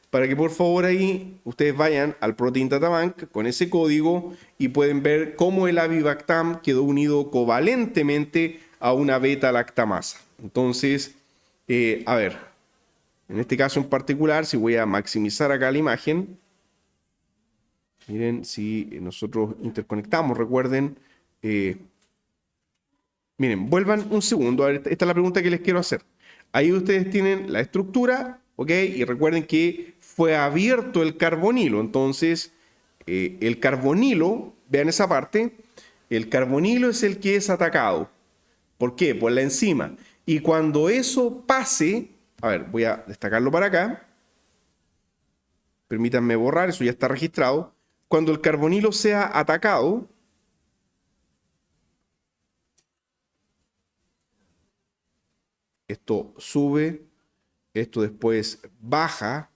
para que por favor ahí ustedes vayan al Protein Data Bank con ese código y pueden ver cómo el avibactam quedó unido covalentemente a una beta-lactamasa. Entonces, a ver, en este caso en particular, si voy a maximizar acá la imagen, miren, si nosotros interconectamos, recuerden, miren, vuelvan un segundo, a ver, esta es la pregunta que les quiero hacer. Ahí ustedes tienen la estructura, ¿ok? Y recuerden que fue abierto el carbonilo, entonces el carbonilo, vean esa parte, el carbonilo es el que es atacado. ¿Por qué? Por la enzima. Y cuando eso pase, a ver, voy a destacarlo para acá, permítanme borrar, eso ya está registrado. Cuando el carbonilo sea atacado, esto sube, esto después baja,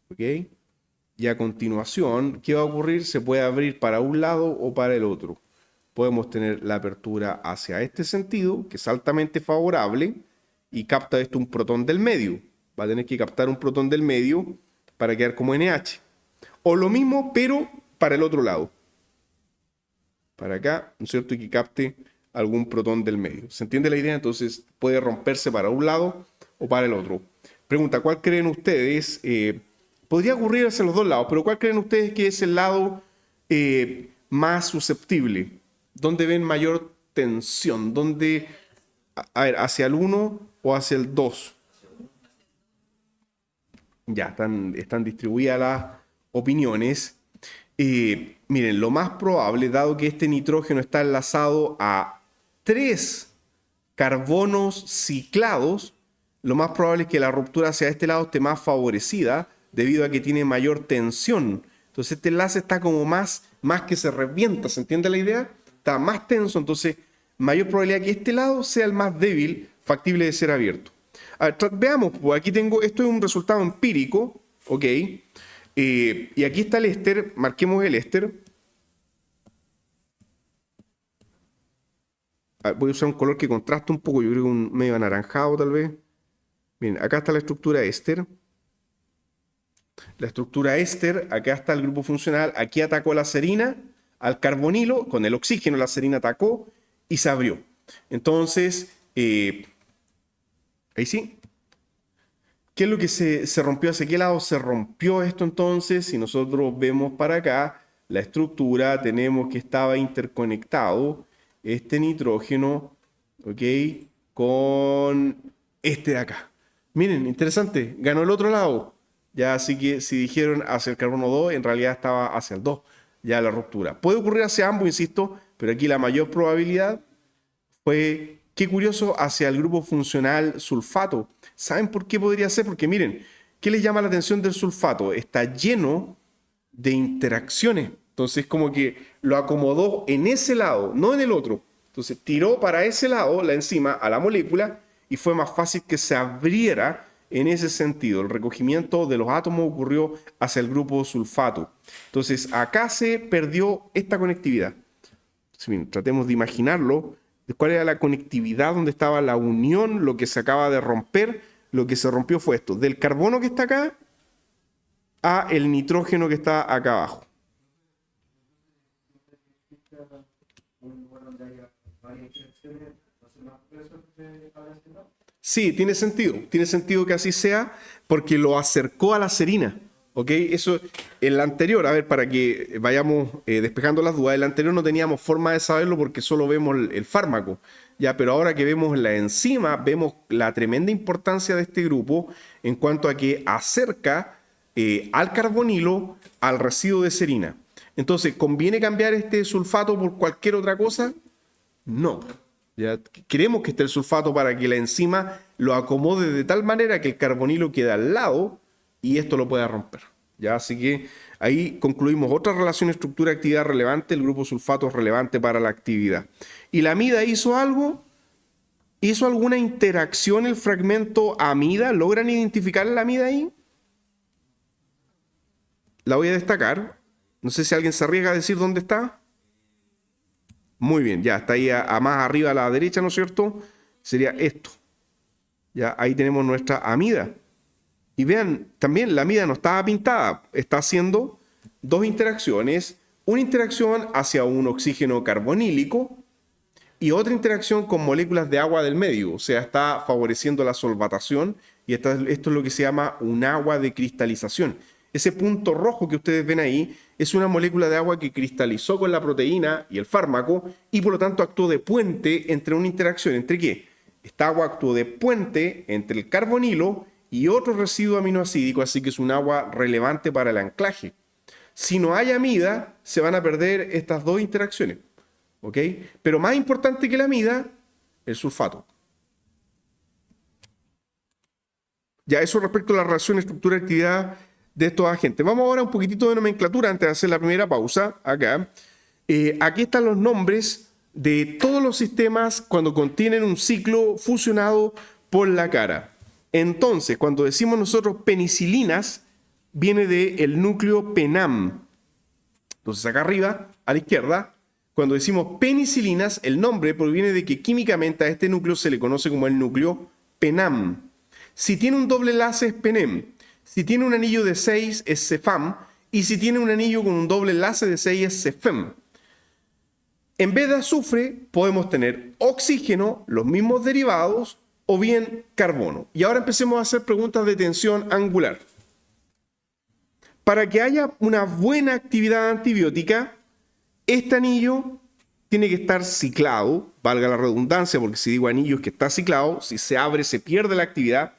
¿ok? Y a continuación, ¿qué va a ocurrir? Se puede abrir para un lado o para el otro. Podemos tener la apertura hacia este sentido, que es altamente favorable, y capta esto un protón del medio. Va a tener que captar un protón del medio para quedar como NH. O lo mismo, pero para el otro lado. Para acá, ¿no es cierto? Y que capte algún protón del medio. ¿Se entiende la idea? Entonces puede romperse para un lado o para el otro. Pregunta, ¿cuál creen ustedes? Podría ocurrir hacia los dos lados, pero ¿cuál creen ustedes que es el lado más susceptible? ¿Dónde ven mayor tensión? ¿Dónde, a ver, hacia el 1 o hacia el 2? Ya, están distribuidas las opiniones. Miren, lo más probable, dado que este nitrógeno está enlazado a 3 carbonos ciclados, lo más probable es que la ruptura hacia este lado esté más favorecida debido a que tiene mayor tensión. Entonces este enlace está como más que se revienta, ¿se entiende la idea? Está más tenso, entonces mayor probabilidad que este lado sea el más débil, factible de ser abierto. A ver, veamos, pues aquí tengo, esto es un resultado empírico, ¿ok? Y aquí está el éster, marquemos el éster. Voy a usar un color que contraste un poco, yo creo que un medio anaranjado tal vez. Miren, acá está la estructura éster. La estructura éster, acá está el grupo funcional, aquí atacó la serina al carbonilo, con el oxígeno la serina atacó y se abrió. Entonces, ahí sí. ¿Qué es lo que se rompió? ¿Hacia qué lado se rompió esto entonces? Si nosotros vemos para acá la estructura, tenemos que estaba interconectado este nitrógeno, ¿ok? Con este de acá. Miren, interesante, ganó el otro lado. Ya, así que si dijeron hacia el carbono 2, en realidad estaba hacia el 2, ya la ruptura. Puede ocurrir hacia ambos, insisto, pero aquí la mayor probabilidad fue, qué curioso, hacia el grupo funcional sulfato. ¿Saben por qué podría ser? Porque miren, ¿qué les llama la atención del sulfato? Está lleno de interacciones. Entonces, como que lo acomodó en ese lado, no en el otro. Entonces, tiró para ese lado la enzima a la molécula y fue más fácil que se abriera en ese sentido. El recogimiento de los átomos ocurrió hacia el grupo sulfato. Entonces, acá se perdió esta conectividad. Entonces, bien, tratemos de imaginarlo. ¿Cuál era la conectividad donde estaba la unión? Lo que se acaba de romper, lo que se rompió fue esto, del carbono que está acá a el nitrógeno que está acá abajo. Sí, tiene sentido que así sea porque lo acercó a la serina, ¿ok? Eso, en la anterior, a ver, para que vayamos despejando las dudas, en la anterior no teníamos forma de saberlo porque solo vemos el fármaco, ya, pero ahora que vemos la enzima, vemos la tremenda importancia de este grupo en cuanto a que acerca al carbonilo al residuo de serina. Entonces, ¿conviene cambiar este sulfato por cualquier otra cosa? No. Ya queremos que esté el sulfato para que la enzima lo acomode de tal manera que el carbonilo quede al lado y esto lo pueda romper. ¿Ya? Así que ahí concluimos otra relación estructura-actividad relevante. El grupo sulfato es relevante para la actividad. ¿Y la amida hizo algo? ¿Hizo alguna interacción el fragmento amida? ¿Logran identificar la amida ahí? La voy a destacar. No sé si alguien se arriesga a decir dónde está. Muy bien, ya está ahí a más arriba a la derecha, ¿no es cierto? Sería esto. Ya ahí tenemos nuestra amida. Y vean, también la amida no estaba pintada. Está haciendo dos interacciones. Una interacción hacia un oxígeno carbonílico y otra interacción con moléculas de agua del medio. O sea, está favoreciendo la solvatación y esto es lo que se llama un agua de cristalización. Ese punto rojo que ustedes ven ahí es una molécula de agua que cristalizó con la proteína y el fármaco y por lo tanto actuó de puente entre una interacción. ¿Entre qué? Esta agua actuó de puente entre el carbonilo y otro residuo aminoácidico, así que es un agua relevante para el anclaje. Si no hay amida, se van a perder estas dos interacciones. ¿Ok? Pero más importante que la amida, el sulfato. Ya eso respecto a la relación estructura-actividad de estos agentes. Vamos ahora a un poquitito de nomenclatura antes de hacer la primera pausa. Acá. Aquí están los nombres de todos los sistemas cuando contienen un ciclo fusionado por la cara. Entonces, cuando decimos nosotros penicilinas, viene del núcleo PENAM. Entonces, acá arriba, a la izquierda, cuando decimos penicilinas, el nombre proviene de que químicamente a este núcleo se le conoce como el núcleo PENAM. Si tiene un doble enlace es PENEM. Si tiene un anillo de 6 es CEFAM y si tiene un anillo con un doble enlace de 6 es CEFEM. En vez de azufre podemos tener oxígeno, los mismos derivados o bien carbono. Y ahora empecemos a hacer preguntas de tensión angular. Para que haya una buena actividad antibiótica, este anillo tiene que estar ciclado, valga la redundancia, porque si digo anillo es que está ciclado, si se abre se pierde la actividad,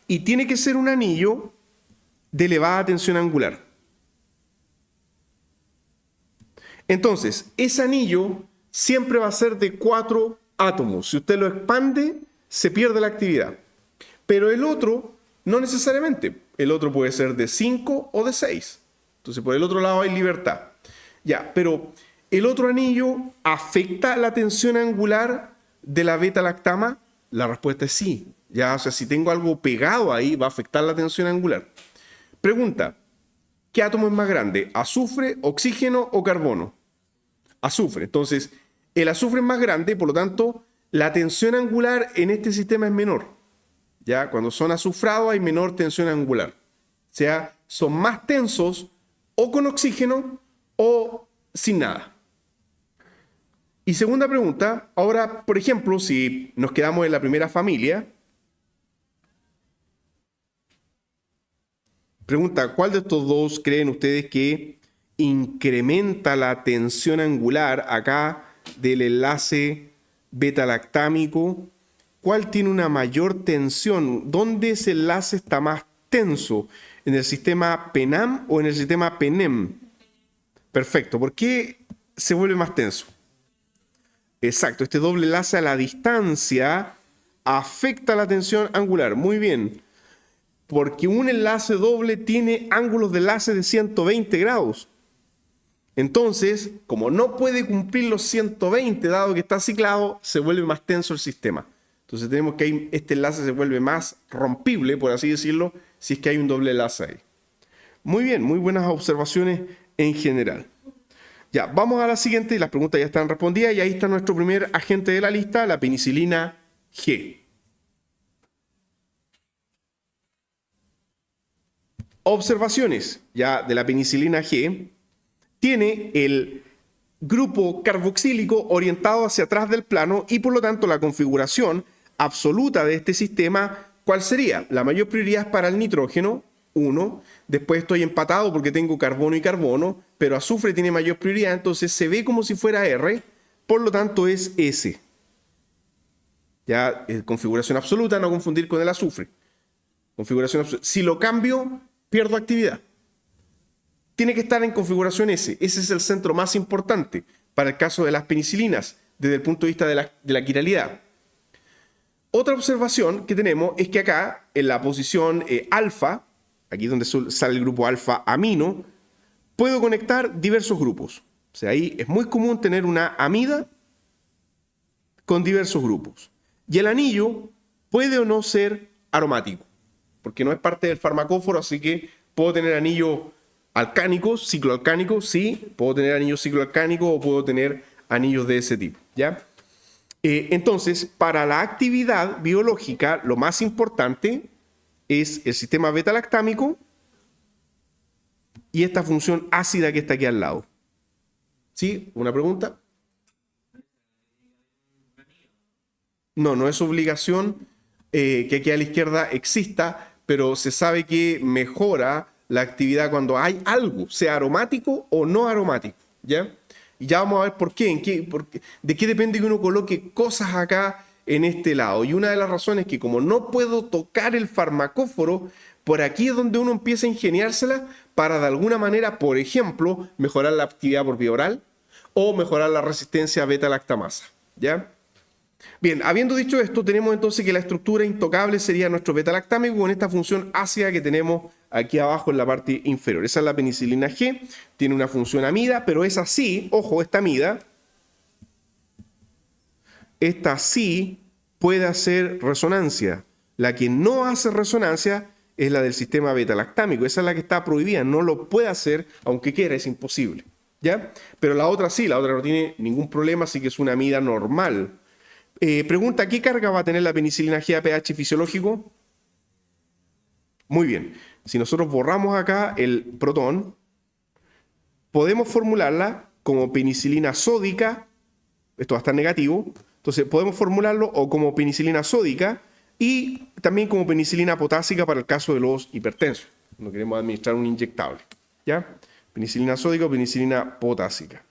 y tiene que ser un anillo de elevada tensión angular. Entonces, ese anillo siempre va a ser de 4 átomos. Si usted lo expande, se pierde la actividad. Pero el otro, no necesariamente. El otro puede ser de 5 o de 6. Entonces, por el otro lado hay libertad. Ya, pero ¿el otro anillo afecta la tensión angular de la beta-lactama? La respuesta es sí. Ya, o sea, si tengo algo pegado ahí, va a afectar la tensión angular. Pregunta, ¿qué átomo es más grande? ¿Azufre, oxígeno o carbono? Azufre. Entonces, el azufre es más grande, por lo tanto, la tensión angular en este sistema es menor. Ya, cuando son azufrados hay menor tensión angular. O sea, son más tensos o con oxígeno o sin nada. Y segunda pregunta, ahora, por ejemplo, si nos quedamos en la primera familia, pregunta, ¿cuál de estos dos creen ustedes que incrementa la tensión angular acá del enlace beta-lactámico? ¿Cuál tiene una mayor tensión? ¿Dónde ese enlace está más tenso? ¿En el sistema PENAM o en el sistema PENEM? Perfecto. ¿Por qué se vuelve más tenso? Exacto. Este doble enlace a la distancia afecta la tensión angular. Muy bien. Porque un enlace doble tiene ángulos de enlace de 120 grados. Entonces, como no puede cumplir los 120 dado que está ciclado, se vuelve más tenso el sistema. Entonces tenemos que este enlace se vuelve más rompible, por así decirlo, si es que hay un doble enlace ahí. Muy bien, muy buenas observaciones en general. Ya, vamos a la siguiente, las preguntas ya están respondidas y ahí está nuestro primer agente de la lista, la penicilina G. Observaciones ya de la penicilina G. Tiene el grupo carboxílico orientado hacia atrás del plano y por lo tanto la configuración absoluta de este sistema, ¿cuál sería? La mayor prioridad es para el nitrógeno, 1. Después estoy empatado porque tengo carbono y carbono, pero azufre tiene mayor prioridad, entonces se ve como si fuera R, por lo tanto es S. Ya, configuración absoluta, no confundir con el azufre. Configuración absoluta. Si lo cambio, pierdo actividad. Tiene que estar en configuración S. Ese es el centro más importante para el caso de las penicilinas, desde el punto de vista de la quiralidad. Otra observación que tenemos es que acá, en la posición alfa, aquí donde sale el grupo alfa amino, puedo conectar diversos grupos. O sea, ahí es muy común tener una amida con diversos grupos. Y el anillo puede o no ser aromático, porque no es parte del farmacóforo, así que puedo tener anillos alcánicos, cicloalcánicos, sí, puedo tener anillos cicloalcánicos o puedo tener anillos de ese tipo, ¿ya? Entonces, para la actividad biológica, lo más importante es el sistema beta-lactámico y esta función ácida que está aquí al lado. ¿Sí? ¿Una pregunta? No, no es obligación que aquí a la izquierda exista, pero se sabe que mejora la actividad cuando hay algo, sea aromático o no aromático, ¿ya? Y ya vamos a ver por qué, de qué depende que uno coloque cosas acá en este lado. Y una de las razones es que como no puedo tocar el farmacóforo, por aquí es donde uno empieza a ingeniársela para de alguna manera, por ejemplo, mejorar la actividad por vía oral o mejorar la resistencia a beta-lactamasa, ¿ya? Bien, habiendo dicho esto, tenemos entonces que la estructura intocable sería nuestro beta-lactámico con esta función ácida que tenemos aquí abajo en la parte inferior. Esa es la penicilina G, tiene una función amida, pero es así, ojo, esta amida, esta sí puede hacer resonancia. La que no hace resonancia es la del sistema beta-lactámico, esa es la que está prohibida, no lo puede hacer, aunque quiera, es imposible, ¿ya? Pero la otra sí, la otra no tiene ningún problema, así que es una amida normal. Pregunta, ¿qué carga va a tener la penicilina G a pH fisiológico? Muy bien. Si nosotros borramos acá el protón, podemos formularla como penicilina sódica, esto va a estar negativo, entonces podemos formularlo o como penicilina sódica y también como penicilina potásica para el caso de los hipertensos, cuando queremos administrar un inyectable, ¿ya? Penicilina sódica o penicilina potásica.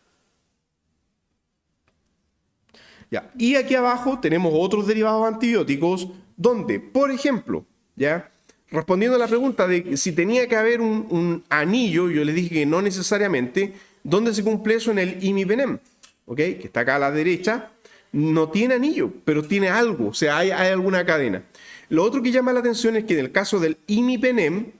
Ya. Y aquí abajo tenemos otros derivados antibióticos donde, por ejemplo, ¿ya? Respondiendo a la pregunta de si tenía que haber un anillo, yo les dije que no necesariamente, ¿dónde se cumple eso? En el imipenem, ¿ok? Que está acá a la derecha, no tiene anillo, pero tiene algo, o sea, hay alguna cadena. Lo otro que llama la atención es que en el caso del imipenem,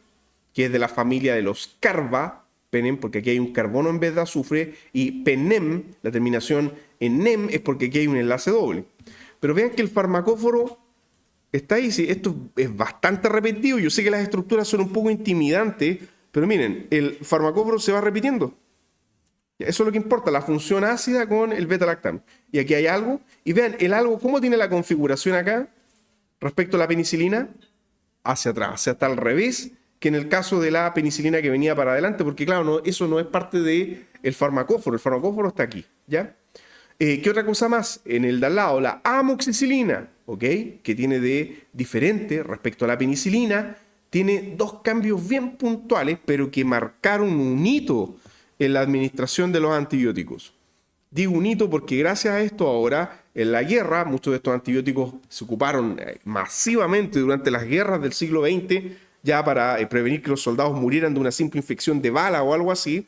que es de la familia de los carbapenem, porque aquí hay un carbono en vez de azufre, y penem, la terminación en nem, es porque aquí hay un enlace doble. Pero vean que el farmacóforo Está ahí, sí, esto es bastante repetitivo. Yo sé que las estructuras son un poco intimidantes, pero miren, el farmacóforo se va repitiendo. Eso es lo que importa, la función ácida con el beta-lactam. Y aquí hay algo, y vean, el algo, ¿cómo tiene la configuración acá respecto a la penicilina? Hacia atrás, hacia hasta al revés que en el caso de la penicilina que venía para adelante, porque claro, no, eso no es parte del farmacóforo, el farmacóforo está aquí, ¿ya? ¿Qué otra cosa más? En el de al lado, la amoxicilina, ¿ok? Que tiene de diferente respecto a la penicilina, tiene dos cambios bien puntuales, pero que marcaron un hito en la administración de los antibióticos. Digo un hito porque gracias a esto ahora, en la guerra, muchos de estos antibióticos se ocuparon masivamente durante las guerras del siglo XX, ya para prevenir que los soldados murieran de una simple infección de bala o algo así.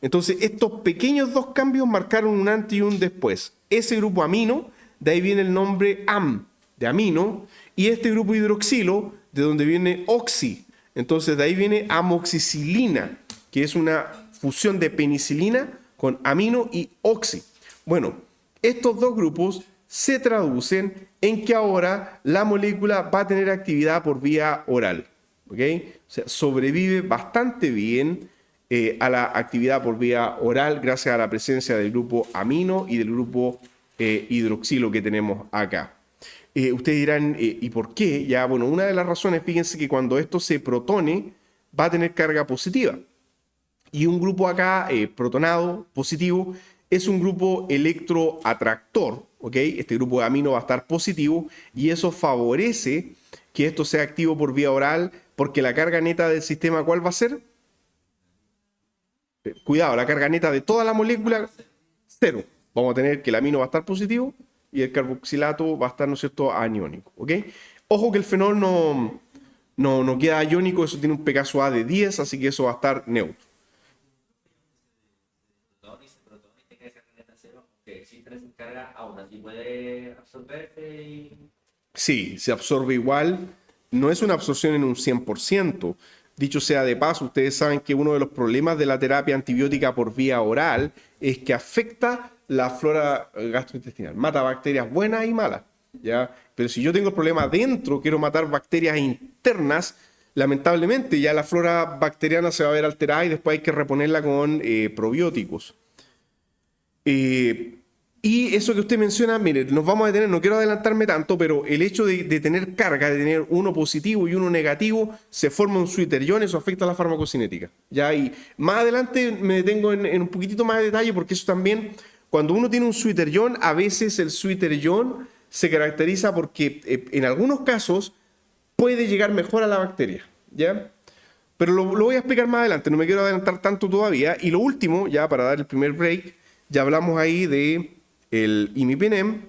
Entonces, estos pequeños dos cambios marcaron un antes y un después. Ese grupo amino, de ahí viene el nombre am, de amino, y este grupo hidroxilo, de donde viene oxi. Entonces, de ahí viene amoxicilina, que es una fusión de penicilina con amino y oxi. Bueno, estos dos grupos se traducen en que ahora la molécula va a tener actividad por vía oral. ¿Okay? O sea, sobrevive bastante bien a la actividad por vía oral gracias a la presencia del grupo amino y del grupo hidroxilo que tenemos acá. Ustedes dirán, ¿y por qué? Ya, bueno, una de las razones, fíjense que cuando esto se protone, va a tener carga positiva. Y un grupo acá, protonado, positivo, es un grupo electroatractor, ¿ok? Este grupo de amino va a estar positivo y eso favorece que esto sea activo por vía oral, porque la carga neta del sistema, ¿cuál va a ser? Cuidado, la carga neta de toda la molécula, 0. Vamos a tener que el amino va a estar positivo y el carboxilato va a estar, ¿no es cierto?, aniónico, ¿ok? Ojo que el fenol no queda iónico, eso tiene un pKa de 10, así que eso va a estar neutro. Aún así puede absorberse y... Sí, se absorbe igual. No es una absorción en un 100%. Dicho sea de paso, ustedes saben que uno de los problemas de la terapia antibiótica por vía oral es que afecta la flora gastrointestinal. Mata bacterias buenas y malas, ¿ya? Pero si yo tengo el problema dentro, quiero matar bacterias internas, lamentablemente ya la flora bacteriana se va a ver alterada y después hay que reponerla con probióticos. Y eso que usted menciona, mire, nos vamos a detener, no quiero adelantarme tanto, pero el hecho de tener carga, de tener uno positivo y uno negativo, se forma un suiter ion, eso afecta a la farmacocinética. ¿Ya? Y más adelante me detengo en un poquitito más de detalle, porque eso también, cuando uno tiene un suiter ion, a veces el suiter ion se caracteriza porque en algunos casos puede llegar mejor a la bacteria. ¿Ya? Pero lo voy a explicar más adelante, no me quiero adelantar tanto todavía. Y lo último, ya para dar el primer break, ya hablamos ahí de el imipenem.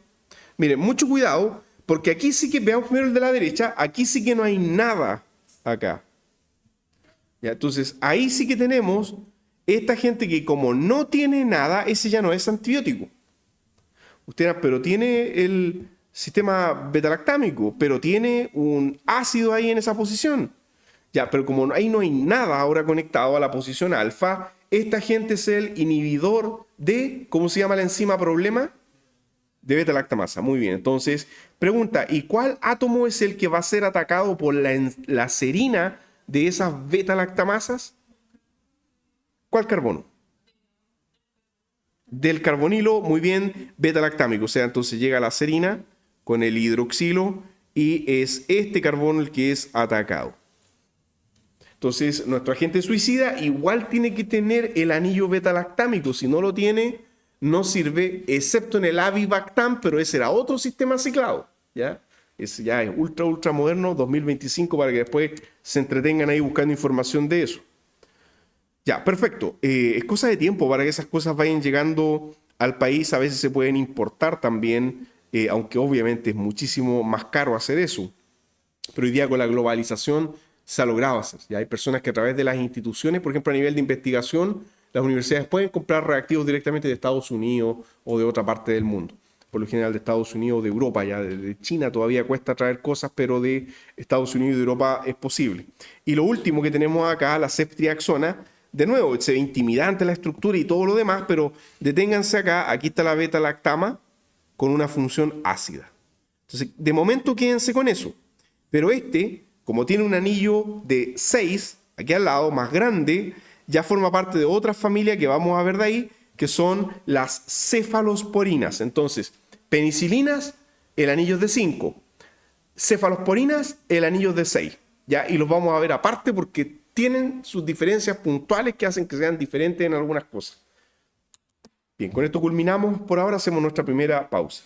Miren, mucho cuidado, porque aquí sí que, veamos primero el de la derecha, aquí sí que no hay nada acá. ¿Ya? Entonces, ahí sí que tenemos esta gente que como no tiene nada, ese ya no es antibiótico. Usted, pero tiene el sistema beta-lactámico, pero tiene un ácido ahí en esa posición. Ya, pero como ahí no hay nada ahora conectado a la posición alfa, esta gente es el inhibidor de, ¿cómo se llama la enzima problema? De beta-lactamasa. Muy bien, entonces, pregunta, ¿y cuál átomo es el que va a ser atacado por la serina de esas beta-lactamasas? ¿Cuál carbono? Del carbonilo, muy bien, beta-lactámico. O sea, entonces llega la serina con el hidroxilo y es este carbono el que es atacado. Entonces, nuestro agente suicida igual tiene que tener el anillo beta-lactámico. Si no lo tiene, no sirve, excepto en el avibactam, pero ese era otro sistema ciclado. ¿Ya? Ese ya es ultra moderno, 2025, para que después se entretengan ahí buscando información de eso. Ya, perfecto. Es cosa de tiempo para que esas cosas vayan llegando al país. A veces se pueden importar también, aunque obviamente es muchísimo más caro hacer eso. Pero hoy día con la globalización se ha logrado hacer. Ya hay personas que a través de las instituciones, por ejemplo a nivel de investigación, las universidades pueden comprar reactivos directamente de Estados Unidos o de otra parte del mundo. Por lo general de Estados Unidos o de Europa, ya de China todavía cuesta traer cosas, pero de Estados Unidos y de Europa es posible. Y lo último que tenemos acá, la ceftriaxona, de nuevo, se ve intimidante la estructura y todo lo demás, pero deténganse acá, aquí está la beta-lactama con una función ácida. Entonces, de momento quédense con eso. Pero este, como tiene un anillo de 6, aquí al lado, más grande, ya forma parte de otra familia que vamos a ver de ahí, que son las cefalosporinas. Entonces, penicilinas, el anillo es de 5. Cefalosporinas, el anillo es de 6. ¿Ya? Y los vamos a ver aparte porque tienen sus diferencias puntuales que hacen que sean diferentes en algunas cosas. Bien, con esto culminamos. Por ahora hacemos nuestra primera pausa.